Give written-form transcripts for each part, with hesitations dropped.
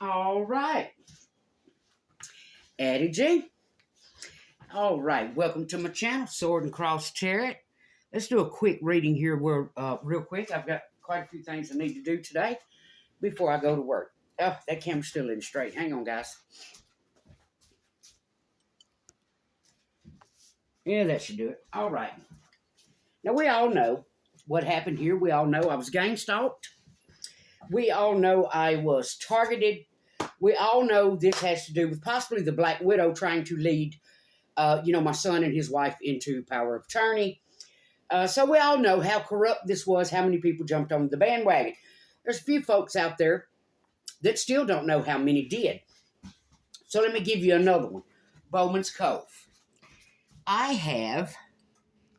All right. Addie G. All right. Welcome to my channel, Sword and Cross Chariot. Let's do a quick reading here real quick. I've got quite a few things I need to do today before I go to work. Oh, that camera's still in straight. Hang on, guys. Yeah, that should do it. All right. Now, we all know what happened here. We all know I was gang stalked. We all know I was targeted. We all know this has to do with possibly the Black Widow trying to lead, my son and his wife into power of attorney. So we all know how corrupt this was, how many people jumped on the bandwagon. There's a few folks out there that still don't know how many did. So let me give you another one. Bowman's Cove. I have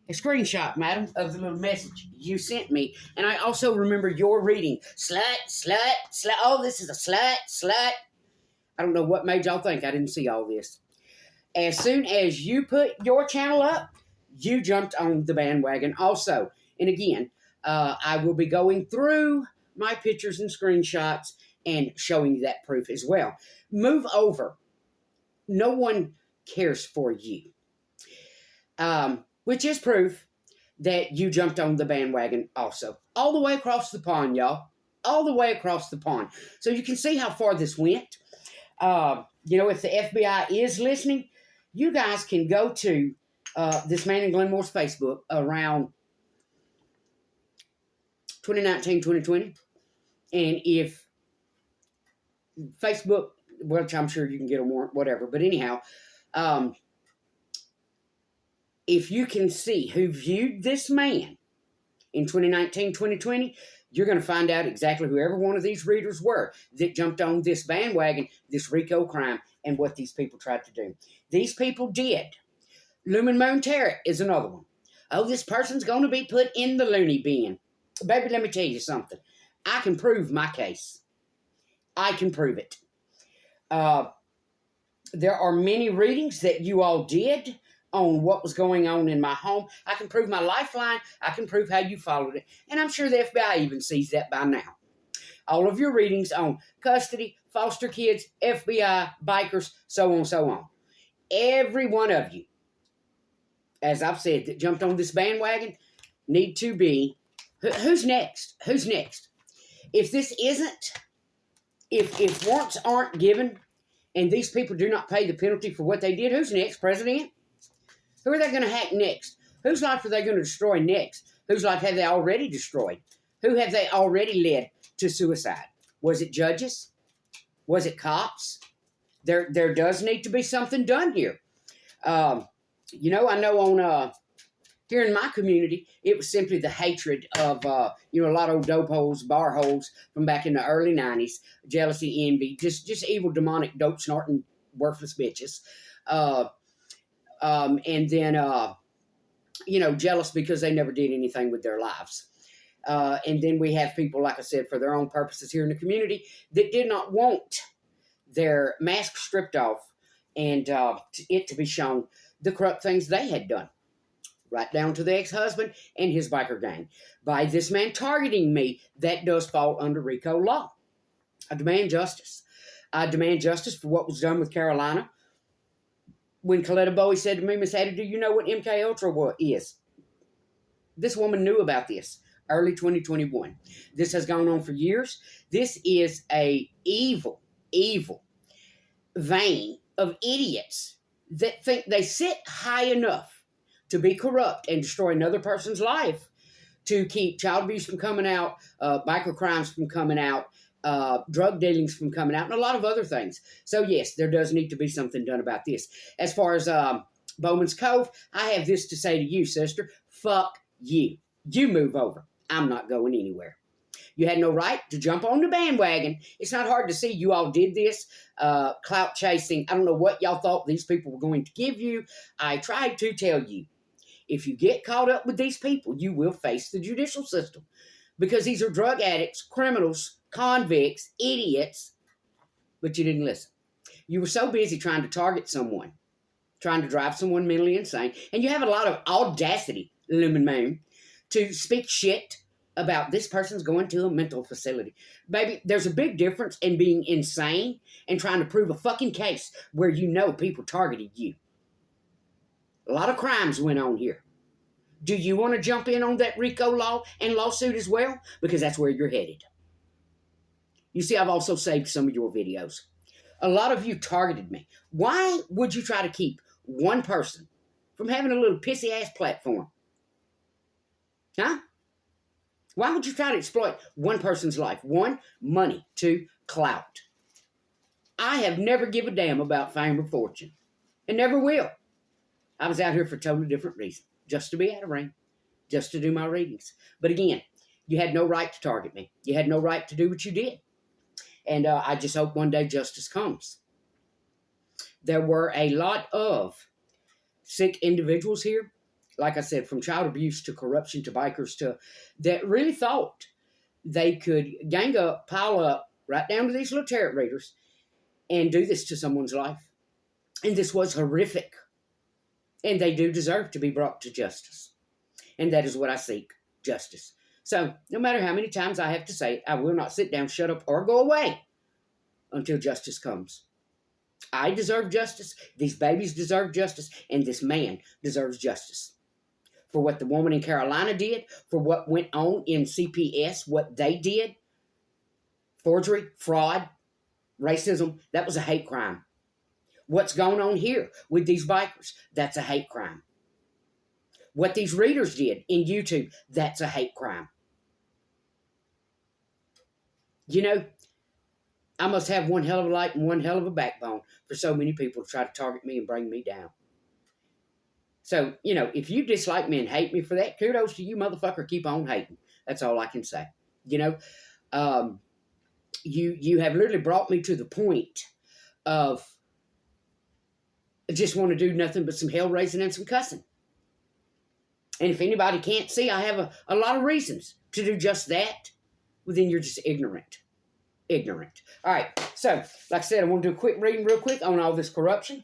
a screenshot, madam, of the little message you sent me. And I also remember your reading. Slut, slut, slut. Oh, this is a slut, slut. I don't know what made y'all think I didn't see all this. As soon as you put your channel up, you jumped on the bandwagon also. And again, I will be going through my pictures and screenshots and showing you that proof as well. Move over. No one cares for you. Which is proof that you jumped on the bandwagon also. All the way across the pond, y'all. All the way across the pond. So you can see how far this went. If the FBI is listening, you guys can go to this man in Glenmore's Facebook around 2019, 2020. And if Facebook, which I'm sure you can get a warrant, whatever. But anyhow, if you can see who viewed this man in 2019, 2020, you're going to find out exactly who every one of these readers were that jumped on this bandwagon, this RICO crime, and what these people tried to do. These people did. Lumen Moon Tarot is another one. Oh, this person's going to be put in the loony bin. Baby, let me tell you something. I can prove my case. I can prove it. There are many readings that you all did on what was going on in my home. I can prove my lifeline. I can prove how you followed it. And I'm sure the FBI even sees that by now. All of your readings on custody, foster kids, FBI, bikers, so on, so on. Every one of you, as I've said, that jumped on this bandwagon, need to be, who's next? Who's next? If this isn't, if warrants aren't given, and these people do not pay the penalty for what they did, who's next? President? Who are they going to hack next? Whose life are they going to destroy next? Whose life have they already destroyed? Who have they already led to suicide? Was it judges? Was it cops? There does need to be something done here. I know on here in my community, it was simply the hatred of a lot of dope holes, bar holes from back in the early 90s, jealousy, envy, just evil, demonic, dope snorting, worthless bitches. Jealous because they never did anything with their lives. And then we have people, like I said, for their own purposes here in the community that did not want their mask stripped off and it to be shown the corrupt things they had done. Right down to the ex-husband and his biker gang. By this man targeting me, that does fall under RICO law. I demand justice. I demand justice for what was done with Carolina. When Coletta Bowie said to me, Miss Hattie, do you know what MK Ultra is? This woman knew about this early 2021. This has gone on for years. This is a evil, evil vein of idiots that think they sit high enough to be corrupt and destroy another person's life to keep child abuse from coming out, biker crimes from coming out, drug dealings from coming out, and a lot of other things. So, yes, there does need to be something done about this. As far as Bowman's Cove, I have this to say to you, sister. Fuck you. You move over. I'm not going anywhere. You had no right to jump on the bandwagon. It's not hard to see you all did this. Clout chasing. I don't know what y'all thought these people were going to give you. I tried to tell you. If you get caught up with these people, you will face the judicial system. Because these are drug addicts, criminals, convicts, idiots. But you didn't listen. You were so busy trying to target someone, trying to drive someone mentally insane. And you have a lot of audacity, Lumen Moon, to speak shit about this person's going to a mental facility. Baby, there's a big difference in being insane and trying to prove a fucking case where you know people targeted you. A lot of crimes went on here. Do you want to jump in on that RICO law and lawsuit as well? Because that's where you're headed. You see, I've also saved some of your videos. A lot of you targeted me. Why would you try to keep one person from having a little pissy-ass platform? Huh? Why would you try to exploit one person's life? 1, money. 2, clout. I have never given a damn about fame or fortune. And never will. I was out here for a totally different reason. Just to be at a ring. Just to do my readings. But again, you had no right to target me. You had no right to do what you did. And I just hope one day justice comes. There were a lot of sick individuals here. Like I said, from child abuse to corruption to bikers to that really thought they could gang up, pile up, right down to these little tarot readers and do this to someone's life. And this was horrific. And they do deserve to be brought to justice. And that is what I seek, justice. So, no matter how many times I have to say it, I will not sit down, shut up, or go away until justice comes. I deserve justice, these babies deserve justice, and this man deserves justice. For what the woman in Carolina did, for what went on in CPS, what they did, forgery, fraud, racism, that was a hate crime. What's going on here with these bikers, that's a hate crime. What these readers did in YouTube, that's a hate crime. You know, I must have one hell of a light and one hell of a backbone for so many people to try to target me and bring me down. So, you know, if you dislike me and hate me for that, kudos to you, motherfucker. Keep on hating. That's all I can say. You know, you have literally brought me to the point of just want to do nothing but some hell raising and some cussing. And if anybody can't see, I have a lot of reasons to do just that. Well, then you're just ignorant. Ignorant. All right. So, like I said, I want to do a quick reading real quick on all this corruption.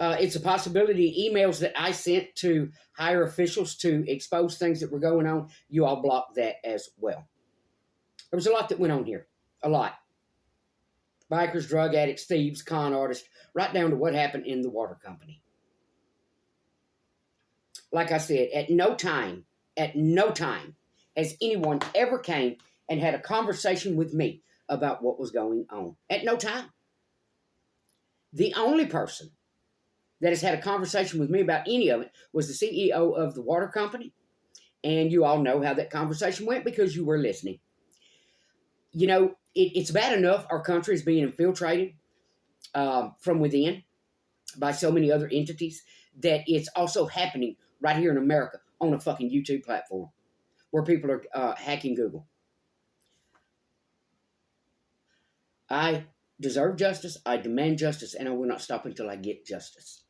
It's a possibility emails that I sent to higher officials to expose things that were going on. You all blocked that as well. There was a lot that went on here. A lot. Bikers, drug addicts, thieves, con artists, right down to what happened in the water company. Like I said, at no time has anyone ever came and had a conversation with me about what was going on. At no time. The only person that has had a conversation with me about any of it was the CEO of the water company. And you all know how that conversation went because you were listening. You know, it's bad enough our country is being infiltrated from within by so many other entities that it's also happening right here in America on a fucking YouTube platform where people are hacking Google. I deserve justice, I demand justice, and I will not stop until I get justice.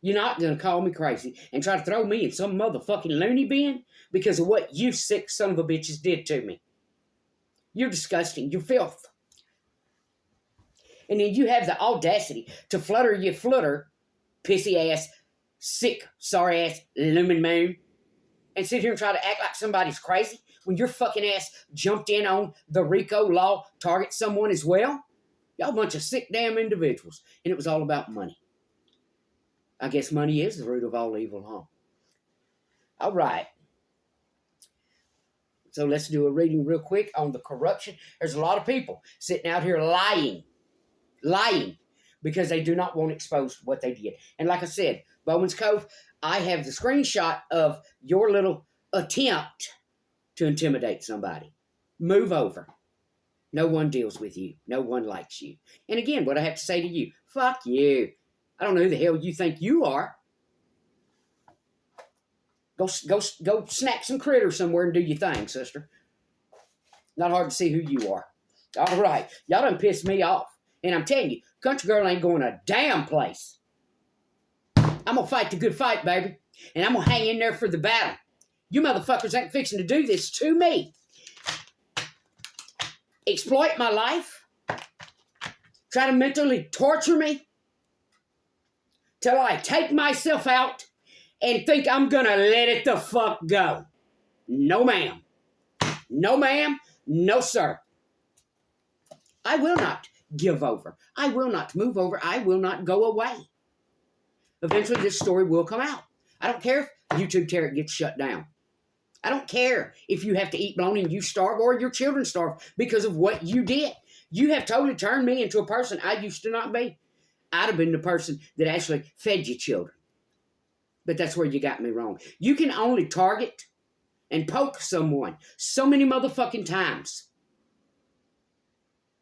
You're not going to call me crazy and try to throw me in some motherfucking loony bin because of what you sick son of a bitches did to me. You're disgusting. You're filth. And then you have the audacity to flutter, pissy ass, sick, sorry ass, lumen moon, and sit here and try to act like somebody's crazy when your fucking ass jumped in on the RICO law, target someone as well. Y'all bunch of sick damn individuals. And it was all about money. I guess money is the root of all evil, huh? All right. So let's do a reading real quick on the corruption. There's a lot of people sitting out here lying, because they do not want exposed what they did. And like I said, Bowman's Cove, I have the screenshot of your little attempt to intimidate somebody. Move over. No one deals with you. No one likes you. And again, what I have to say to you, fuck you. I don't know who the hell you think you are. Go snack some critters somewhere and do your thing, sister. Not hard to see who you are. All right. Y'all done pissed me off. And I'm telling you, country girl ain't going a damn place. I'm going to fight the good fight, baby. And I'm going to hang in there for the battle. You motherfuckers ain't fixing to do this to me. Exploit my life. Try to mentally torture me. Till I take myself out and think I'm going to let it the fuck go. No, ma'am. No, ma'am. No, sir. I will not give over. I will not move over. I will not go away. Eventually, this story will come out. I don't care if YouTube Tarot gets shut down. I don't care if you have to eat bologna and you starve or your children starve because of what you did. You have totally turned me into a person I used to not be. I'd have been the person that actually fed your children. But that's where you got me wrong. You can only target and poke someone so many motherfucking times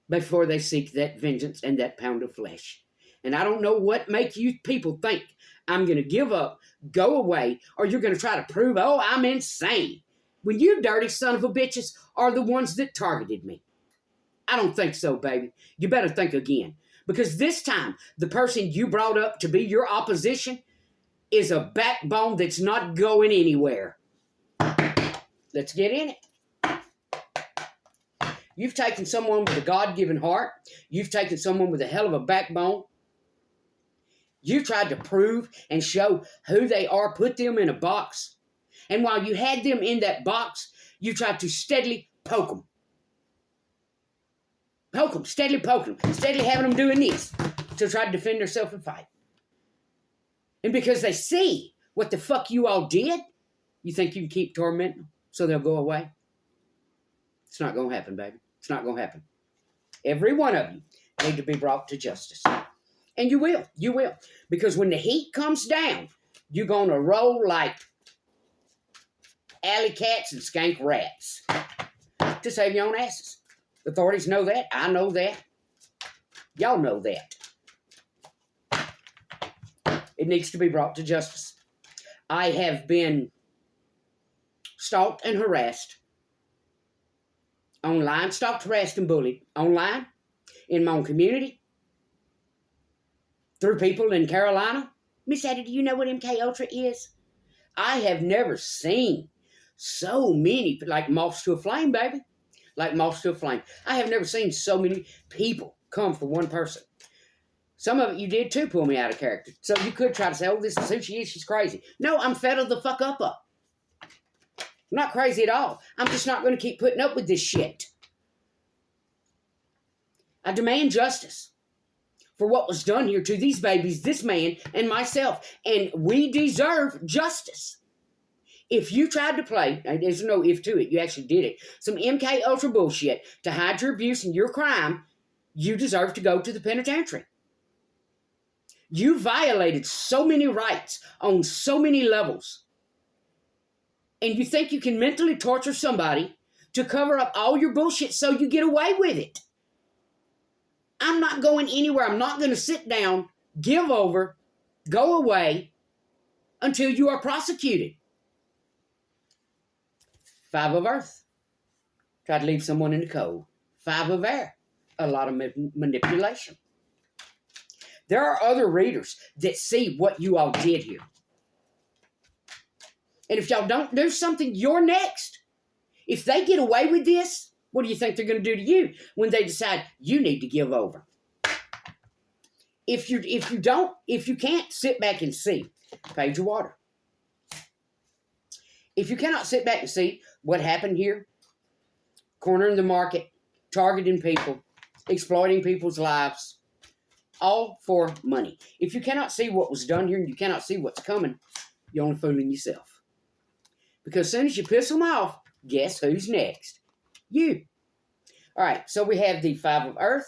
before they seek that vengeance and that pound of flesh. And I don't know what make you people think I'm going to give up, go away, or you're going to try to prove, oh, I'm insane. When you dirty son of a bitches are the ones that targeted me. I don't think so, baby. You better think again. Because this time, the person you brought up to be your opposition is a backbone that's not going anywhere. Let's get in it. You've taken someone with a God-given heart. You've taken someone with a hell of a backbone. You tried to prove and show who they are, put them in a box. And while you had them in that box, you tried to steadily poke them. Poke them, steadily poking them, steadily having them doing this to try to defend themselves and fight. And because they see what the fuck you all did, you think you can keep tormenting them so they'll go away? It's not going to happen, baby. It's not going to happen. Every one of you need to be brought to justice. And you will. You will. Because when the heat comes down, you're going to roll like alley cats and skank rats to save your own asses. The authorities know that. I know that. Y'all know that. It needs to be brought to justice. I have been stalked and harassed online, stalked, harassed, and bullied online, in my own community, through people in Carolina. Miss Addie, do you know what MK Ultra is? I have never seen so many, like moths to a flame, baby. Like moths to a flame. I have never seen so many people come for one person. Some of it you did too pull me out of character. So you could try to say, oh, this is who she is, she's crazy. No, I'm fed the fuck up. I'm not crazy at all. I'm just not going to keep putting up with this shit. I demand justice for what was done here to these babies, this man, and myself. And we deserve justice. If you tried to play, there's no if to it, you actually did it, some MK Ultra bullshit to hide your abuse and your crime, you deserve to go to the penitentiary. You violated so many rights on so many levels. And you think you can mentally torture somebody to cover up all your bullshit so you get away with it. I'm not going anywhere. I'm not going to sit down, give over, go away until you are prosecuted. 5 of earth. Try to leave someone in the cold. 5 of air. A lot of manipulation. There are other readers that see what you all did here. And if y'all don't do something, you're next. If they get away with this, what do you think they're going to do to you when they decide you need to give over? If you can't sit back and see, Page of Water. If you cannot sit back and see what happened here, cornering the market, targeting people, exploiting people's lives, all for money. If you cannot see what was done here and you cannot see what's coming, you're only fooling yourself. Because as soon as you piss them off, guess who's next? You. All right, so we have the 5 of earth.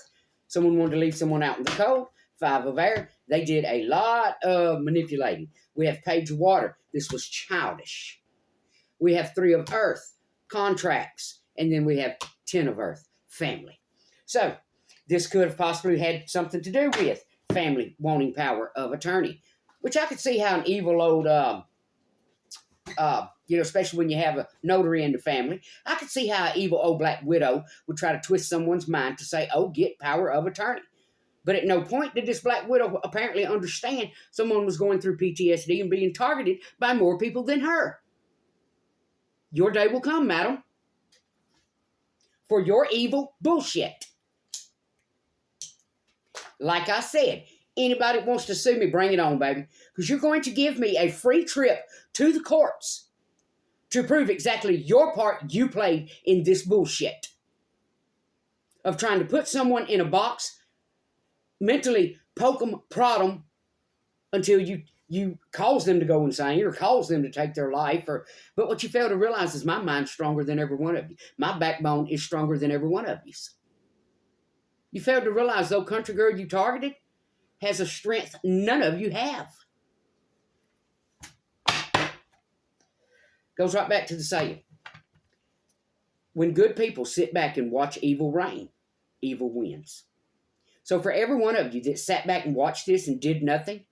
Someone wanted to leave someone out in the cold. 5 of air. They did a lot of manipulating. We have Page of Water. This was childish. We have 3 of earth, contracts. And then we have 10 of earth, family. So, this could have possibly had something to do with family wanting power of attorney. Which I could see how an evil old, especially when you have a notary in the family, I could see how an evil old black widow would try to twist someone's mind to say, oh, get power of attorney. But at no point did this black widow apparently understand someone was going through PTSD and being targeted by more people than her. Your day will come, madam, for your evil bullshit. Like I said, Anybody that wants to sue me, bring it on, baby. Because you're going to give me a free trip to the courts to prove exactly your part you played in this bullshit of trying to put someone in a box, mentally poke them, prod them until you cause them to go insane or cause them to take their life. But what you fail to realize is my mind's stronger than every one of you. My backbone is stronger than every one of you. You failed to realize, though, country girl you targeted has a strength none of you have. Goes right back to the saying. When good people sit back and watch evil reign, evil wins. So for every one of you that sat back and watched this and did nothing,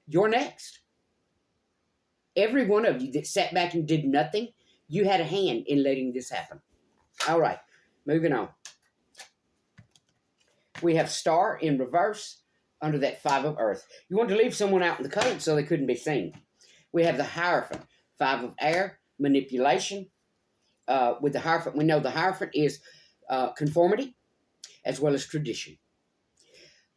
you're next. Every one of you that sat back and did nothing, you had a hand in letting this happen. All right, moving on. We have star in reverse under that 5 of earth. You want to leave someone out in the cold so they couldn't be seen. We have the Hierophant, 5 of air, manipulation. With the Hierophant, we know the Hierophant is conformity as well as tradition.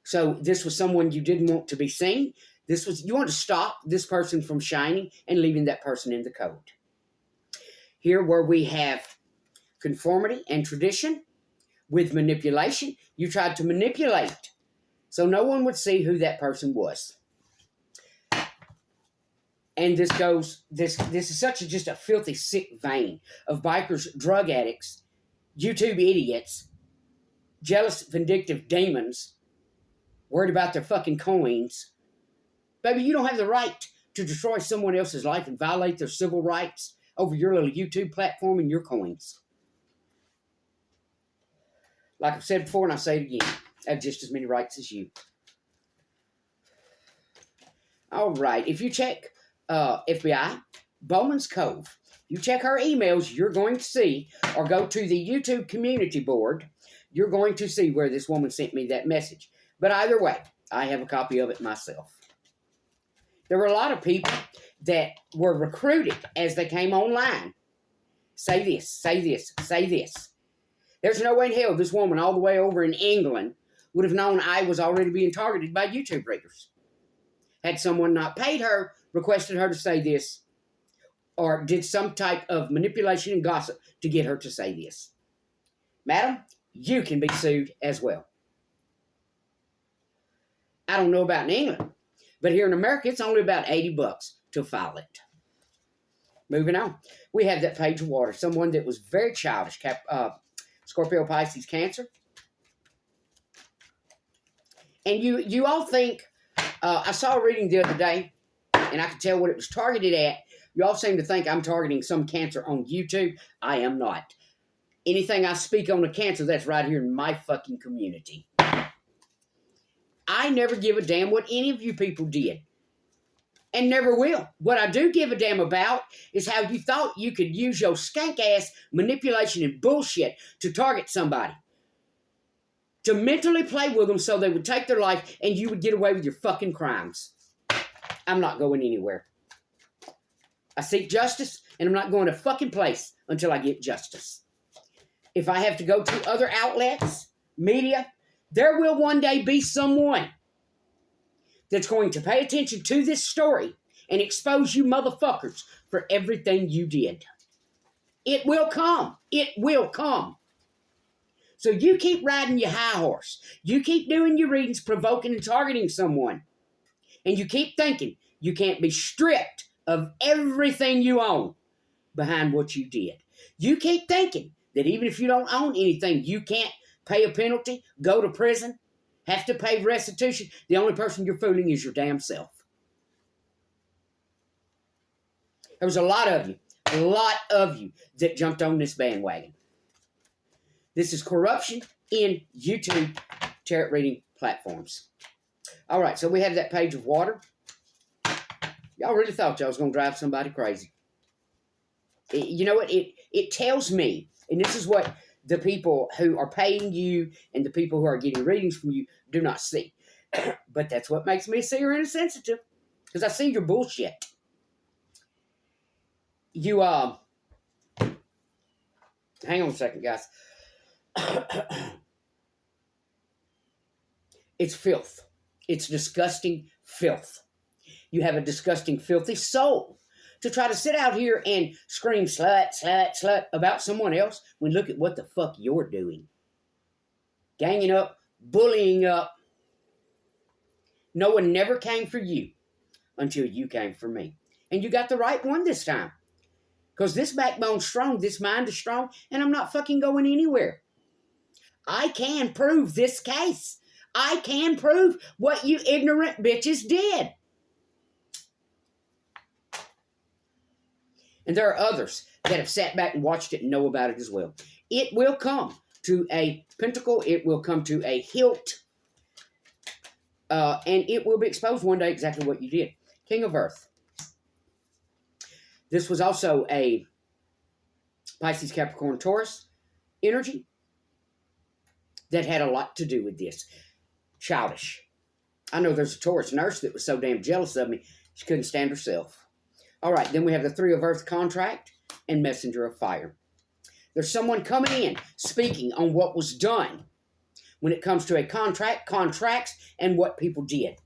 So this was someone you didn't want to be seen. You want to stop this person from shining and leaving that person in the cold. Here where we have conformity and tradition with manipulation, you tried to manipulate so no one would see who that person was. And this is just a filthy, sick vein of bikers, drug addicts, YouTube idiots, jealous, vindictive demons, worried about their fucking coins. Baby, you don't have the right to destroy someone else's life and violate their civil rights over your little YouTube platform and your coins. Like I've said before, and I'll say it again, I have just as many rights as you. All right, if you check FBI, Bowman's Cove, you check her emails, you're going to see, or go to the YouTube community board, you're going to see where this woman sent me that message. But either way, I have a copy of it myself. There were a lot of people that were recruited as they came online. Say this, say this, say this. There's no way in hell this woman all the way over in England would have known I was already being targeted by YouTube readers. Had someone not paid her, requested her to say this, or did some type of manipulation and gossip to get her to say this. Madam, you can be sued as well. I don't know about in England, but here in America, it's only about $80 to file it. Moving on. We have that page of water. Someone that was very childish. Scorpio, Pisces, Cancer. And you all think, I saw a reading the other day, and I could tell what it was targeted at. You all seem to think I'm targeting some Cancer on YouTube. I am not. Anything I speak on a Cancer, that's right here in my fucking community. I never give a damn what any of you people did. And never will. What I do give a damn about is how you thought you could use your skank-ass manipulation and bullshit to target somebody. To mentally play with them so they would take their life and you would get away with your fucking crimes. I'm not going anywhere. I seek justice and I'm not going to fucking place until I get justice. If I have to go to other outlets, media, there will one day be someone that's going to pay attention to this story and expose you motherfuckers for everything you did. It will come. It will come. So you keep riding your high horse. You keep doing your readings, provoking and targeting someone. And you keep thinking you can't be stripped of everything you own behind what you did. You keep thinking that even if you don't own anything, you can't pay a penalty, go to prison, have to pay restitution. The only person you're fooling is your damn self. There was a lot of you that jumped on this bandwagon. This is corruption in YouTube tarot reading platforms. All right, so we have that page of water. Y'all really thought y'all was going to drive somebody crazy. You know what? It tells me, and this is what the people who are paying you and the people who are getting readings from you do not see. But that's what makes me a seer and a sensitive. Because I see your bullshit. You, hang on a second, guys. It's filth. It's disgusting filth. You have a disgusting, filthy soul to try to sit out here and scream slut, slut, slut about someone else when look at what the fuck you're doing. Ganging up, bullying up. No one never came for you until you came for me. And you got the right one this time. Because this backbone's strong, this mind is strong, and I'm not fucking going anywhere. I can prove this case. I can prove what you ignorant bitches did. And there are others that have sat back and watched it and know about it as well. It will come to a pentacle. It will come to a hilt. And it will be exposed one day exactly what you did. King of Earth. This was also a Pisces, Capricorn, Taurus energy that had a lot to do with this. Childish. I know there's a Taurus nurse that was so damn jealous of me, she couldn't stand herself. All right, then we have the Three of Earth contract and Messenger of Fire. There's someone coming in speaking on what was done when it comes to a contract, contracts, and what people did.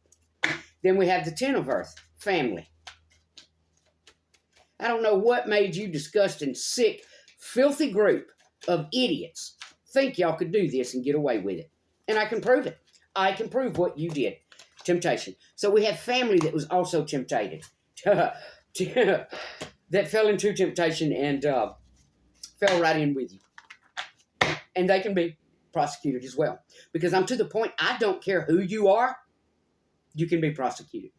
Then we have the Ten of Earth, family. I don't know what made you disgusting, sick, filthy group of idiots think y'all could do this and get away with it. And I can prove it. I can prove what you did. Temptation. So we have family that was also tempted. That fell into temptation and fell right in with you. And they can be prosecuted as well. Because I'm to the point, I don't care who you are, you can be prosecuted.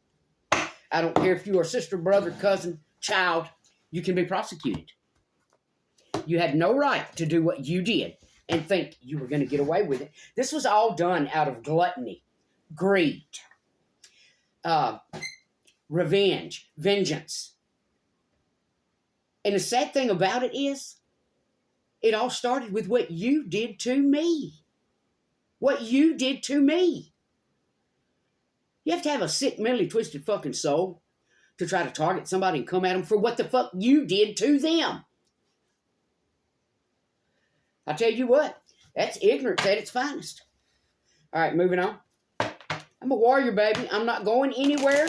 I don't care if you are sister, brother, cousin, child, you can be prosecuted. You had no right to do what you did and think you were going to get away with it. This was all done out of gluttony, greed, revenge, vengeance. And the sad thing about it is, it all started with what you did to me. What you did to me. You have to have a sick, mentally twisted fucking soul to try to target somebody and come at them for what the fuck you did to them. I tell you what, that's ignorance at its finest. All right, moving on. I'm a warrior, baby. I'm not going anywhere.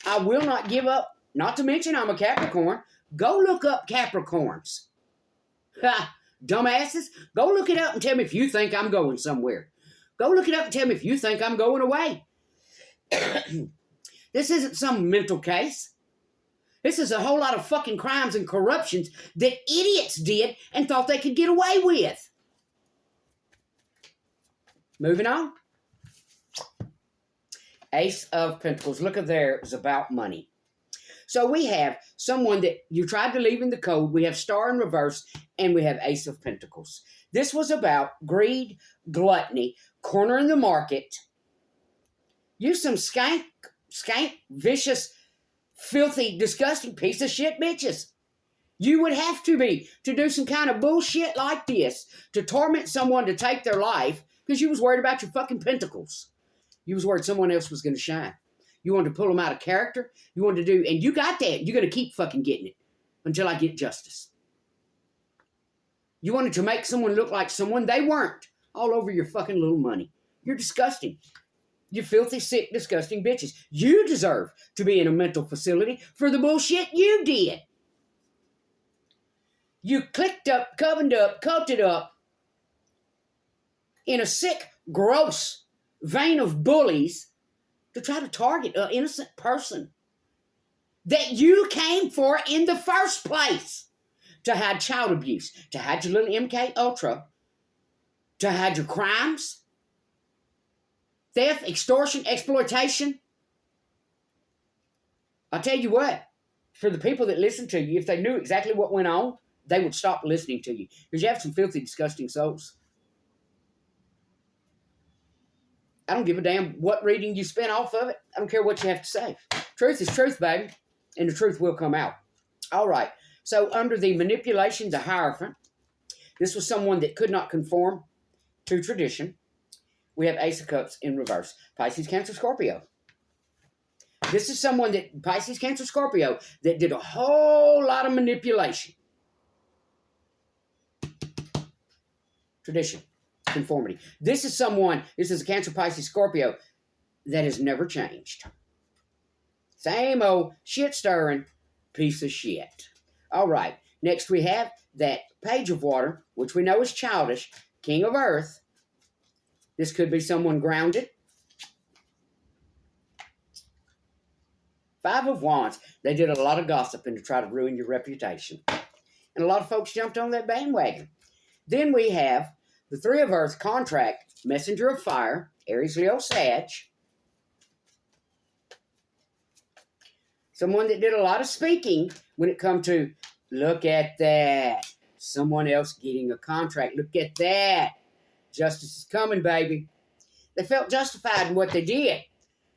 I will not give up. Not to mention I'm a Capricorn. Go look up Capricorns. Ha! Dumbasses. Go look it up and tell me if you think I'm going somewhere. Go look it up and tell me if you think I'm going away. This isn't some mental case. This is a whole lot of fucking crimes and corruptions that idiots did and thought they could get away with. Moving on. Ace of Pentacles. Look at there. It's about money. So we have someone that you tried to leave in the code. We have Star in reverse, and we have Ace of Pentacles. This was about greed, gluttony, cornering the market. You some skank, vicious, filthy, disgusting piece of shit bitches. You would have to be to do some kind of bullshit like this, to torment someone to take their life, because you was worried about your fucking pentacles. You was worried someone else was going to shine. You wanted to pull them out of character. You wanted to do, and you got that. You're going to keep fucking getting it until I get justice. You wanted to make someone look like someone they weren't, all over your fucking little money. You're disgusting. You filthy, sick, disgusting bitches. You deserve to be in a mental facility for the bullshit you did. You clicked up, covened up, culted up in a sick, gross vein of bullies to try to target an innocent person that you came for in the first place. To hide child abuse, to hide your little MK Ultra, to hide your crimes, theft, extortion, exploitation. I'll tell you what, for the people that listen to you, if they knew exactly what went on, they would stop listening to you. Because you have some filthy, disgusting souls. I don't give a damn what reading you spin off of it. I don't care what you have to say. Truth is truth, baby. And the truth will come out. All right. So under the manipulation, the Hierophant, this was someone that could not conform to tradition. We have Ace of Cups in reverse. Pisces, Cancer, Scorpio. This is someone that, Pisces, Cancer, Scorpio, that did a whole lot of manipulation. Tradition. Conformity. This is someone, this is a Cancer, Pisces, Scorpio, that has never changed. Same old shit-stirring piece of shit. All right. Next we have that Page of Water, which we know is childish, King of Earth. This could be someone grounded. Five of Wands. They did a lot of gossiping to try to ruin your reputation. And a lot of folks jumped on that bandwagon. Then we have the Three of Earth, Contract, Messenger of Fire, Aries, Leo, Sag. Someone that did a lot of speaking when it come to, look at that. Someone else getting a contract. Look at that. Justice is coming, baby. They felt justified in what they did.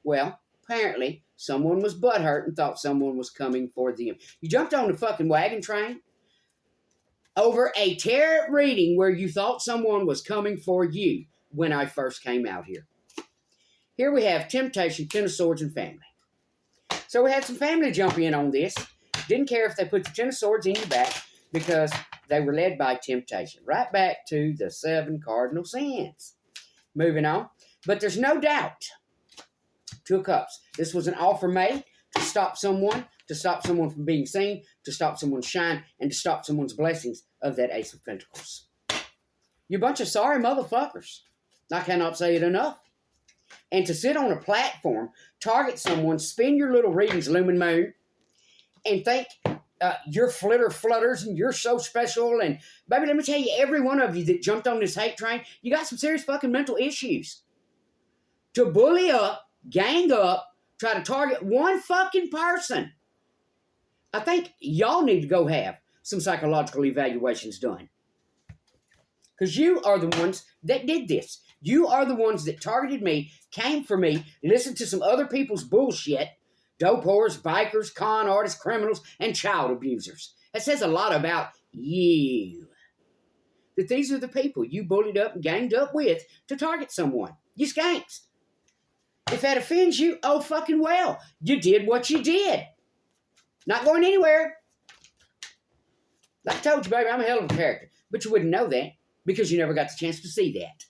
Well, apparently, someone was butthurt and thought someone was coming for them. You jumped on the fucking wagon train over a tarot reading where you thought someone was coming for you when I first came out here. Here we have Temptation, Ten of Swords, and Family. So we had some family jump in on this. Didn't care if they put the Ten of Swords in your back because they were led by temptation. Right back to the 7 cardinal sins. Moving on. But there's no doubt. Two of Cups. This was an offer made to stop someone from being seen, to stop someone's shine, and to stop someone's blessings of that Ace of Pentacles. You bunch of sorry motherfuckers. I cannot say it enough. And to sit on a platform, target someone, spin your little readings, Lumen Moon, and think you're flutters and you're so special. And baby, let me tell you, every one of you that jumped on this hate train, you got some serious fucking mental issues. To bully up, gang up, try to target one fucking person. I think y'all need to go have some psychological evaluations done. Because you are the ones that did this. You are the ones that targeted me, came for me, listened to some other people's bullshit, dope whores, bikers, con artists, criminals, and child abusers. That says a lot about you. That these are the people you bullied up and ganged up with to target someone. You skanks. If that offends you, oh fucking well. You did what you did. Not going anywhere. Like I told you, baby, I'm a hell of a character. But you wouldn't know that because you never got the chance to see that.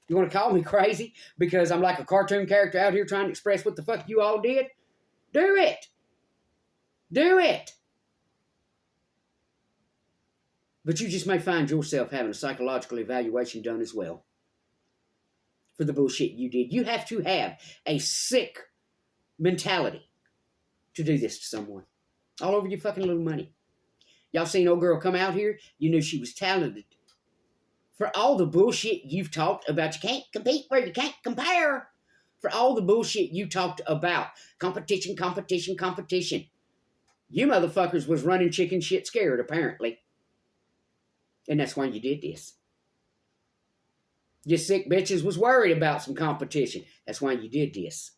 You want to call me crazy because I'm like a cartoon character out here trying to express what the fuck you all did? Do it. Do it. But you just may find yourself having a psychological evaluation done as well for the bullshit you did. You have to have a sick mentality to do this to someone. All over your fucking little money. Y'all seen old girl come out here? You knew she was talented. For all the bullshit you've talked about, you can't compete where you can't compare. For all the bullshit you talked about, competition, competition, competition. You motherfuckers was running chicken shit scared, apparently. And that's why you did this. You sick bitches was worried about some competition. That's why you did this.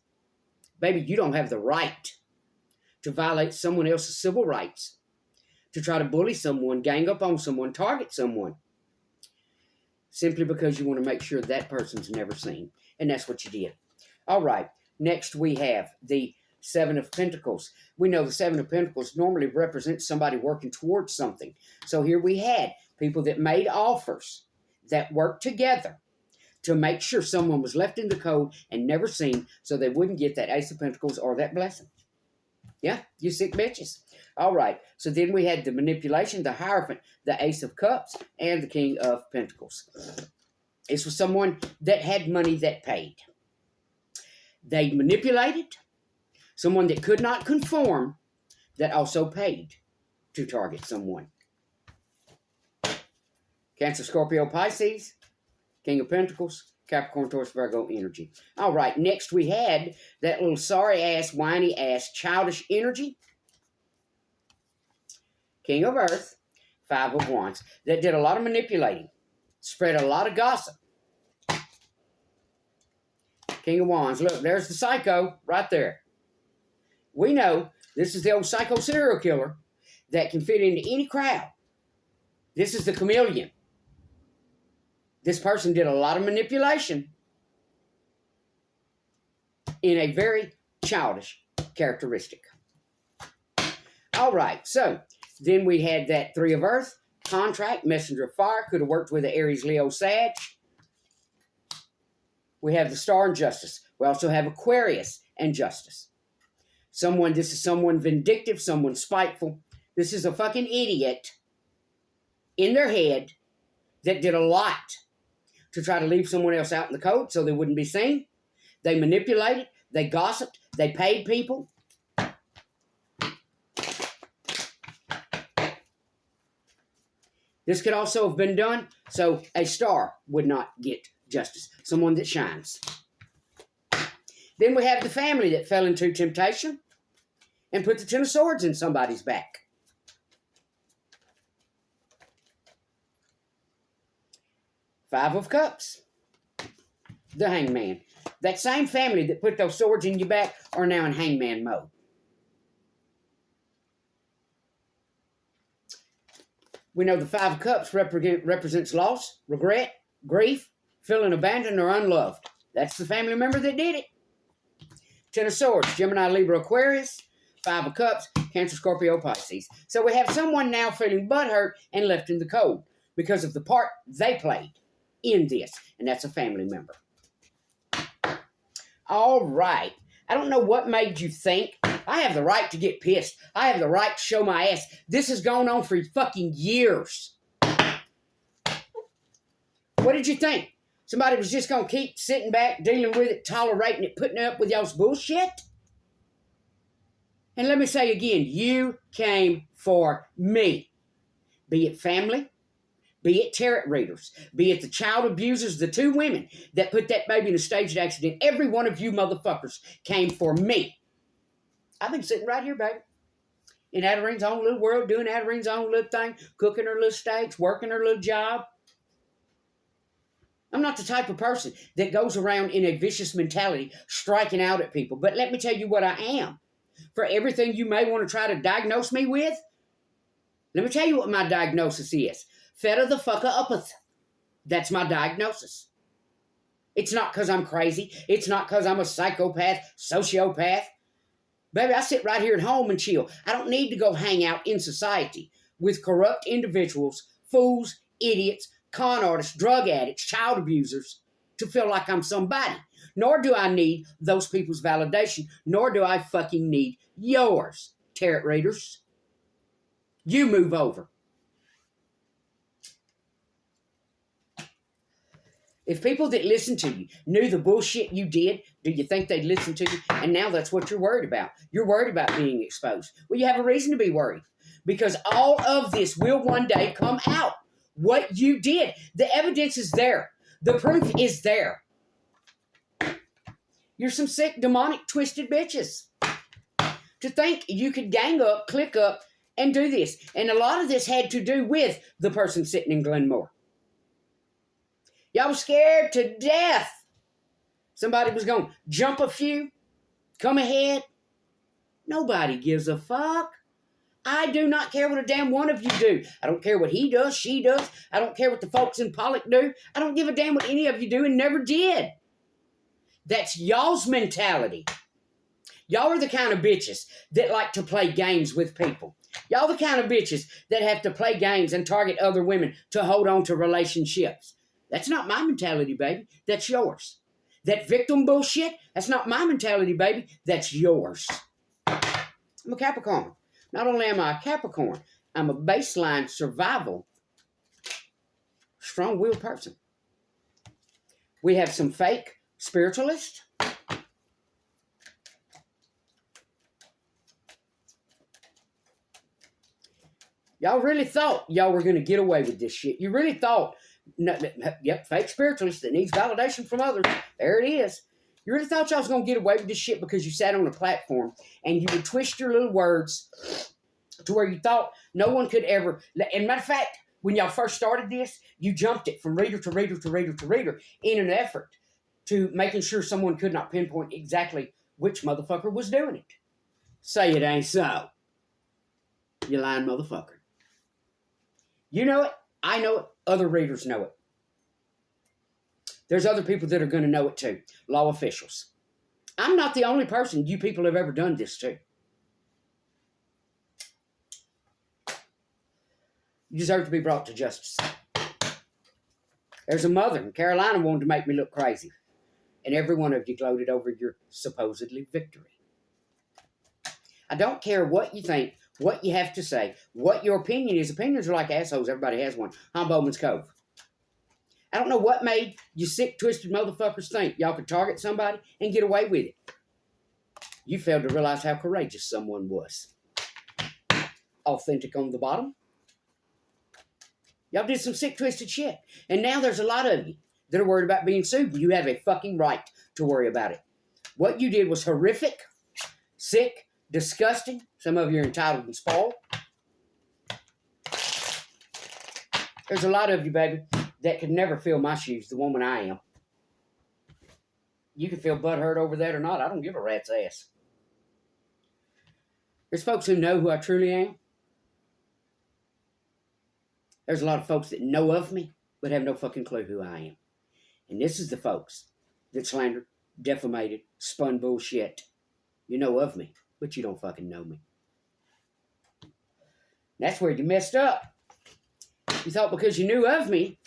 Baby, you don't have the right to violate someone else's civil rights, to try to bully someone, gang up on someone, target someone, simply because you want to make sure that person's never seen. And that's what you did. All right. Next we have the 7 of Pentacles. We know the 7 of Pentacles normally represents somebody working towards something. So here we had people that made offers, that worked together to make sure someone was left in the cold and never seen so they wouldn't get that Ace of Pentacles or that blessing. Yeah, you sick bitches. All right, so then we had the manipulation, the Hierophant, the Ace of Cups, and the King of Pentacles. This was someone that had money that paid. They manipulated. Someone that could not conform that also paid to target someone. Cancer, Scorpio, Pisces, King of Pentacles, Capricorn, Taurus, Virgo energy. All right, next we had that little sorry-ass, whiny-ass, childish energy. King of Earth, 5 of Wands. That did a lot of manipulating. Spread a lot of gossip. King of Wands. Look, there's the psycho right there. We know this is the old psycho serial killer that can fit into any crowd. This is the chameleon. This person did a lot of manipulation in a very childish characteristic. All right, so then we had that 3 of Earth, Contract, Messenger of Fire, could have worked with the Aries, Leo, Sag. We have the Star and Justice. We also have Aquarius and Justice. This is someone vindictive, someone spiteful. This is a fucking idiot in their head that did a lot to try to leave someone else out in the cold so they wouldn't be seen. They manipulated, they gossiped, they paid people. This could also have been done so a star would not get justice. Someone that shines. Then we have the family that fell into temptation and put the Ten of Swords in somebody's back. Five of Cups. The Hangman. That same family that put those swords in your back are now in hangman mode. We know the Five of Cups represents loss, regret, grief, feeling abandoned or unloved. That's the family member that did it. Ten of Swords, Gemini, Libra, Aquarius. Five of Cups, Cancer, Scorpio, Pisces. So we have someone now feeling butthurt and left in the cold because of the part they played in this. And that's a family member. All right. I don't know what made you think I have the right to get pissed. I have the right to show my ass. This has gone on for fucking years. What did you think? Somebody was just going to keep sitting back, dealing with it, tolerating it, putting up with y'all's bullshit? And let me say again, you came for me. Be it family, be it tarot readers, be it the child abusers, the two women that put that baby in a staged accident. Every one of you motherfuckers came for me. I've been sitting right here, baby, in Aderine's own little world, doing Aderine's own little thing, cooking her little steaks, working her little job. I'm not the type of person that goes around in a vicious mentality, striking out at people. But let me tell you what I am. For everything you may want to try to diagnose me with, let me tell you what my diagnosis is. Feta the fucker uppeth. That's my diagnosis. It's not because I'm crazy. It's not because I'm a psychopath, sociopath. Baby, I sit right here at home and chill. I don't need to go hang out in society with corrupt individuals, fools, idiots, con artists, drug addicts, child abusers to feel like I'm somebody. Nor do I need those people's validation. Nor do I fucking need yours, tarot readers. You move over. If people that listen to you knew the bullshit you did, do you think they'd listen to you? And now that's what you're worried about. You're worried about being exposed. Well, you have a reason to be worried. Because all of this will one day come out. What you did. The evidence is there. The proof is there. You're some sick, demonic, twisted bitches. To think you could gang up, click up, and do this. And a lot of this had to do with the person sitting in Glenmore. Y'all was scared to death. Somebody was going to jump a few, come ahead. Nobody gives a fuck. I do not care what a damn one of you do. I don't care what he does, she does. I don't care what the folks in Pollock do. I don't give a damn what any of you do and never did. That's y'all's mentality. Y'all are the kind of bitches that like to play games with people. Y'all the kind of bitches that have to play games and target other women to hold on to relationships. That's not my mentality, baby. That's yours. That victim bullshit, that's not my mentality, baby. That's yours. I'm a Capricorn. Not only am I a Capricorn, I'm a baseline survival, strong-willed person. We have some fake spiritualists. Y'all really thought y'all were going to get away with this shit. You really thought, yep, fake spiritualist that needs validation from others. There it is. You really thought y'all was going to get away with this shit because you sat on a platform and you would twist your little words to where you thought no one could ever. And matter of fact, when y'all first started this, you jumped it from reader to reader to reader to reader in an effort to making sure someone could not pinpoint exactly which motherfucker was doing it. Say it ain't so. You lying motherfucker. You know it. I know it. Other readers know it. There's other people that are going to know it too. Law officials. I'm not the only person you people have ever done this to. You deserve to be brought to justice. There's a mother in Carolina wanted to make me look crazy. And every one of you gloated over your supposedly victory. I don't care what you think, what you have to say, what your opinion is. Opinions are like assholes. Everybody has one. I'm Bowman's Cove. I don't know what made you sick, twisted motherfuckers think y'all could target somebody and get away with it. You failed to realize how courageous someone was. Authentic on the bottom. Y'all did some sick, twisted shit. And now there's a lot of you that are worried about being sued. You have a fucking right to worry about it. What you did was horrific, sick, disgusting. Some of you are entitled and spoiled. There's a lot of you, baby, that could never fill my shoes, the woman I am. You can feel butthurt over that or not. I don't give a rat's ass. There's folks who know who I truly am. There's a lot of folks that know of me, but have no fucking clue who I am. And this is the folks that slandered, defamated, spun bullshit. You know of me, but you don't fucking know me. That's where you messed up. You thought because you knew of me,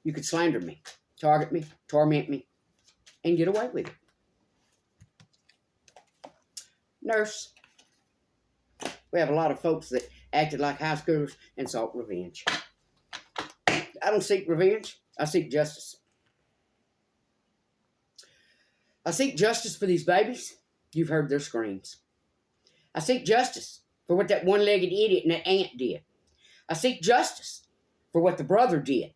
you could slander me, target me, torment me, and get away with it. Nurse. We have a lot of folks that acted like high schoolers and sought revenge. I don't seek revenge. I seek justice. I seek justice for these babies. You've heard their screams. I seek justice for what that one-legged idiot and that aunt did. I seek justice for what the brother did.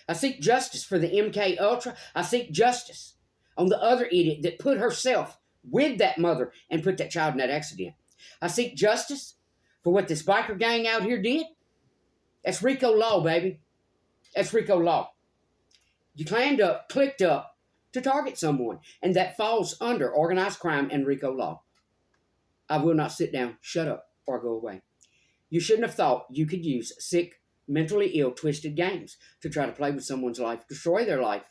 I seek justice for the MK Ultra. I seek justice on the other idiot that put herself with that mother and put that child in that accident. I seek justice for what this biker gang out here did. That's RICO law, baby. That's RICO law. You clicked up to target someone, and that falls under organized crime and RICO law. I will not sit down, shut up, or go away. You shouldn't have thought you could use sick, mentally ill, twisted games to try to play with someone's life, destroy their life,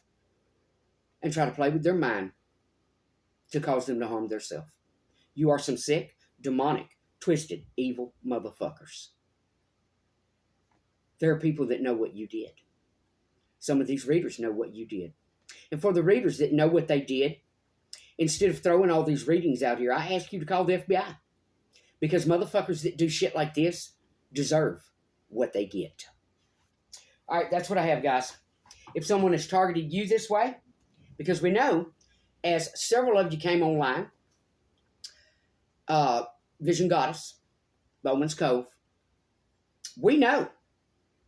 and try to play with their mind to cause them to harm themselves. You are some sick, demonic, twisted, evil motherfuckers. There are people that know what you did. Some of these readers know what you did. And for the readers that know what they did, instead of throwing all these readings out here, I ask you to call the FBI. Because motherfuckers that do shit like this deserve what they get. All right, that's what I have, guys. If someone has targeted you this way, because we know, as several of you came online, Vision Goddess, Bowman's Cove, we know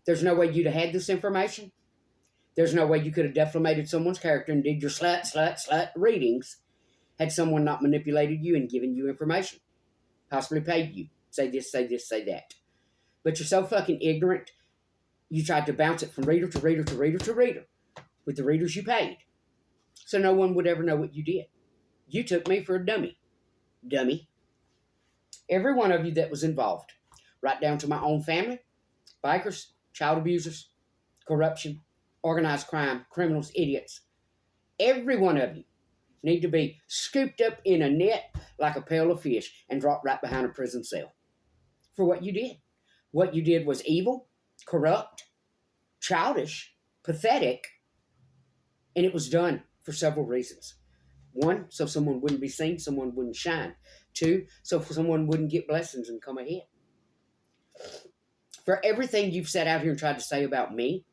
there's no way you'd have had this information. There's no way you could have defamated someone's character and did your slut readings had someone not manipulated you and given you information. Possibly paid you. Say this, say this, say that. But you're so fucking ignorant, you tried to bounce it from reader to reader to reader to reader with the readers you paid. So no one would ever know what you did. You took me for a dummy. Dummy. Every one of you that was involved, right down to my own family, bikers, child abusers, corruption, organized crime, criminals, idiots. Every one of you need to be scooped up in a net like a pail of fish and dropped right behind a prison cell for what you did. What you did was evil, corrupt, childish, pathetic, and it was done for several reasons. One, so someone wouldn't be seen, someone wouldn't shine. Two, so someone wouldn't get blessings and come ahead. For everything you've said out here and tried to say about me,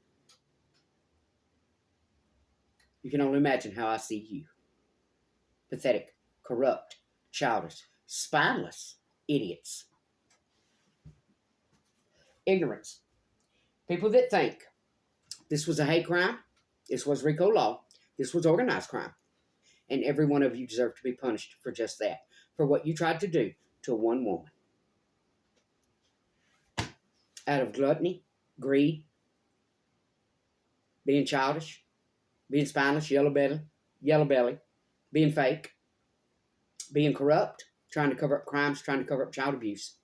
you can only imagine how I see you. Pathetic, corrupt, childish, spineless idiots. Ignorance. People that think this was a hate crime, this was RICO law, this was organized crime. And every one of you deserve to be punished for just that. For what you tried to do to one woman. Out of gluttony, greed, being childish, being spineless, yellow belly, being fake, being corrupt, trying to cover up crimes, trying to cover up child abuse,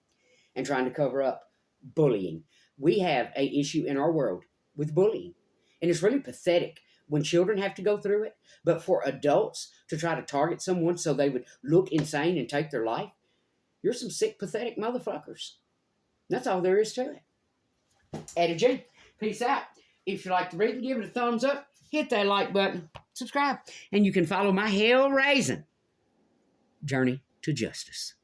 and trying to cover up bullying. We have an issue in our world with bullying. And it's really pathetic when children have to go through it, but for adults to try to target someone so they would look insane and take their life, you're some sick, pathetic motherfuckers. That's all there is to it. Eddie G, peace out. If you like the reading, give it a thumbs up. hit that like button, subscribe, and you can follow my hell-raising journey to justice.